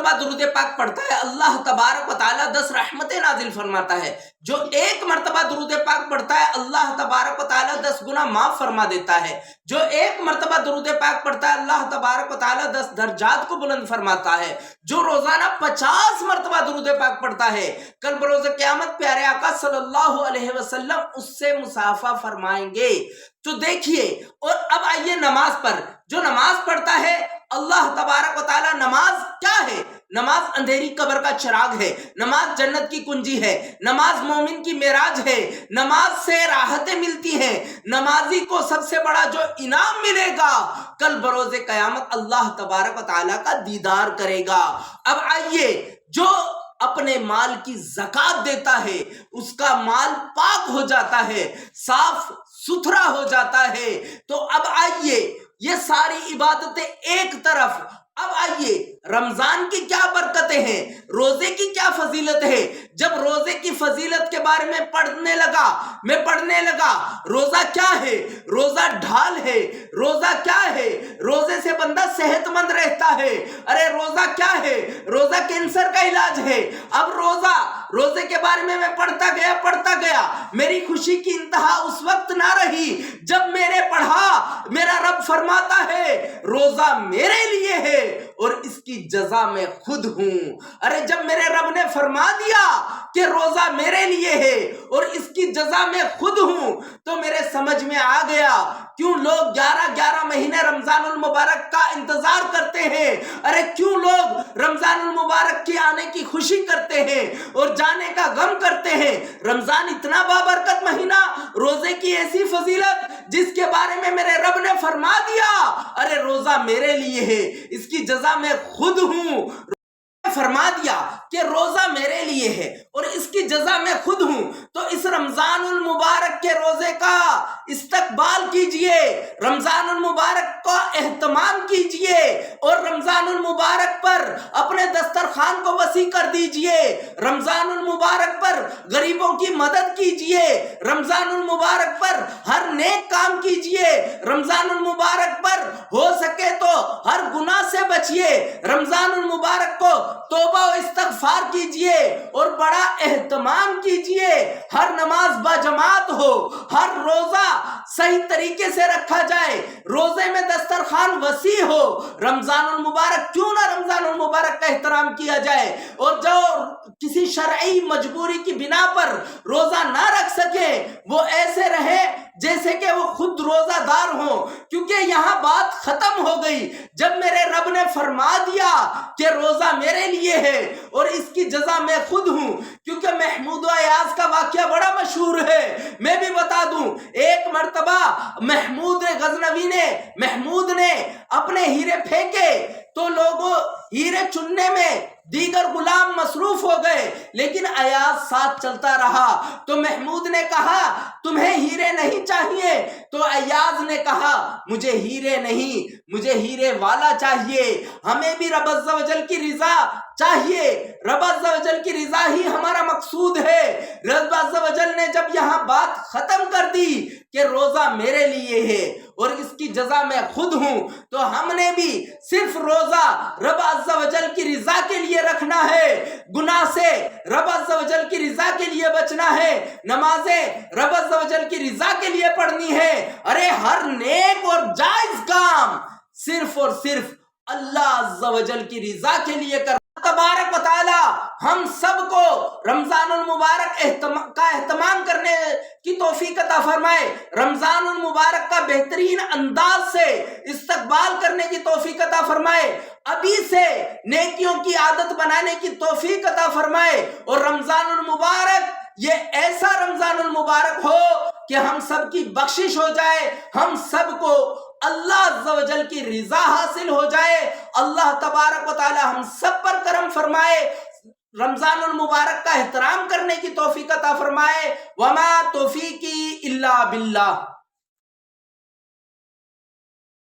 مرتبہ درود پاک پڑھتا ہے اللہ تبارک و تعالیٰ 10 رحمتیں نازل فرماتا ہے. جو 1 مرتبہ درود پاک پڑھتا ہے اللہ تبارک و تعالیٰ 10 گنا معاف فرما دیتا ہے. جو 1 مرتبہ درود پاک پڑھتا ہے اللہ تبارک و تعالیٰ 10 درجات کو بلند فرماتا ہے. جو روزانہ 50 مرتبہ درود پاک پڑھتا ہے کل بروز قیامت پیارے آقا صلی اللہ علیہ وسلم اس سے مصافحہ فرمائیں گے. تو دیکھیے، اور اب آئیے نماز پر. جو نماز پڑھتا ہے اللہ تبارک و تعالیٰ، نماز کیا ہے؟ نماز اندھیری قبر کا چراغ ہے، نماز جنت کی کنجی ہے، نماز مومن کی معراج ہے، نماز سے راحتیں ملتی ہیں. نمازی کو سب سے بڑا جو انعام ملے گا کل بروز قیامت اللہ تبارک و تعالیٰ کا دیدار کرے گا. اب آئیے، جو اپنے مال کی زکوٰۃ دیتا ہے اس کا مال پاک ہو جاتا ہے، صاف ستھرا ہو جاتا ہے. تو اب آئیے، یہ ساری عبادتیں ایک طرف. اب آئیے، رمضان کی کیا برکتیں ہیں، روزے کی کیا فضیلت ہے. جب روزے کی فضیلت کے بارے میں پڑھنے لگا روزہ کیا ہے؟ روزہ ڈھال ہے. روزہ کیا ہے؟ روزے سے بندہ صحت مند رہتا ہے. ارے روزہ کیا ہے؟ روزہ کینسر کا علاج ہے. اب روزے کے بارے میں پڑھتا گیا. میری خوشی کی انتہا اس وقت نہ رہی جب میں نے پڑھا میرا رب فرماتا ہے روزہ میرے لیے ہے اور اس کی جزا میں خود ہوں. ارے جب میرے رب نے فرما دیا کہ روزہ میرے لیے ہے اور اس کی جزا میں خود ہوں تو میرے سمجھ میں آ گیا کیوں لوگ 11 مہینے رمضان المبارک کا انتظار کرتے ہیں. ارے کیوں لوگ رمضان المبارک کی آنے کی خوشی کرتے ہیں اور جانے کا غم کرتے ہیں. رمضان اتنا بابرکت مہینہ، روزے کی ایسی فضیلت جس کے بارے میں میرے رب نے فرما دیا ارے روزہ میرے لیے ہے، اس کی جزا میں خود ہوں. فرما دیا کہ روزہ میرے لیے ہے اور اس کی جزا میں خود ہوں. تو اس رمضان المبارک کے روزے کا استقبال کیجئے، رمضان المبارک کا اہتمام کیجئے اور رمضان المبارک پر اپنے دسترخوان کو وسیع کر دیجئے. رمضان المبارک پر غریبوں کی مدد کیجئے. رمضان المبارک پر ہر نیک کام کیجئے. رمضان المبارک پر ہو سکے تو ہر گناہ سے بچیے. رمضان المبارک کو توبہ و استغفار کیجئے اور بڑا اہتمام کیجئے. ہر نماز باجماعت ہو، ہر روزہ صحیح طریقے سے رکھا جائے، روزے میں دسترخوان وسیع ہو. رمضان المبارک کیوں نہ رمضان المبارک کا احترام کیا جائے. اور جو کسی شرعی مجبوری کی بنا پر روزہ نہ رکھ سکے وہ ایسے رہے جیسے کہ وہ خود روزہ دار ہوں، کیونکہ یہاں بات ختم ہو گئی جب میرے رب نے فرما دیا کہ روزہ میرے لیے ہے اور اس کی جزا میں خود ہوں. کیونکہ محمود و ایاز کا واقعہ بڑا مشہور ہے، میں بھی بتا دوں. ایک مرتبہ محمود نے اپنے ہیرے پھینکے تو لوگوں ہیرے چننے میں دیگر غلام مصروف ہو گئے، لیکن ایاز ساتھ چلتا رہا. تو محمود نے کہا تمہیں ہیرے نہیں چاہیے؟ تو ایاز نے کہا مجھے ہیرے نہیں، مجھے ہیرے والا چاہیے. ہمیں بھی رب عز و جل کی رضا چاہیے، رب عز و جل کی رضا ہی ہمارا مقصود ہے. رب عز و جل نے جب یہاں بات ختم کر دی کہ روزہ میرے لیے ہے اور اس کی جزا میں خود ہوں، تو ہم نے بھی صرف روزہ رب عز و جل کی رضا کے لیے رکھنا ہے، گناہ سے رب عز و جل کی رضا کے لیے بچنا ہے، نمازیں رب عز و جل کی رضا کے لیے پڑھنی ہے. ارے ہر نیک اور جائز کام صرف اور صرف اللہ عز و جل کی رضا کے لیے کرنا. تبارک و تعالی ہم سب کو رمضان المبارک کا اہتمام کرنے کی توفیق عطا فرمائے، رمضان المبارک کا بہترین انداز سے استقبال کرنے کی توفیق عطا فرمائے، ابھی سے نیکیوں کی عادت بنانے کی توفیق عطا فرمائے. اور رمضان المبارک یہ ایسا رمضان المبارک ہو کہ ہم سب کی بخشش ہو جائے، ہم سب کو اللہ عز و جل کی رضا حاصل ہو جائے. اللہ تبارک و تعالی ہم سب پر کرم فرمائے، رمضان المبارک کا احترام کرنے کی توفیق عطا فرمائے. وما توفیقی الا باللہ.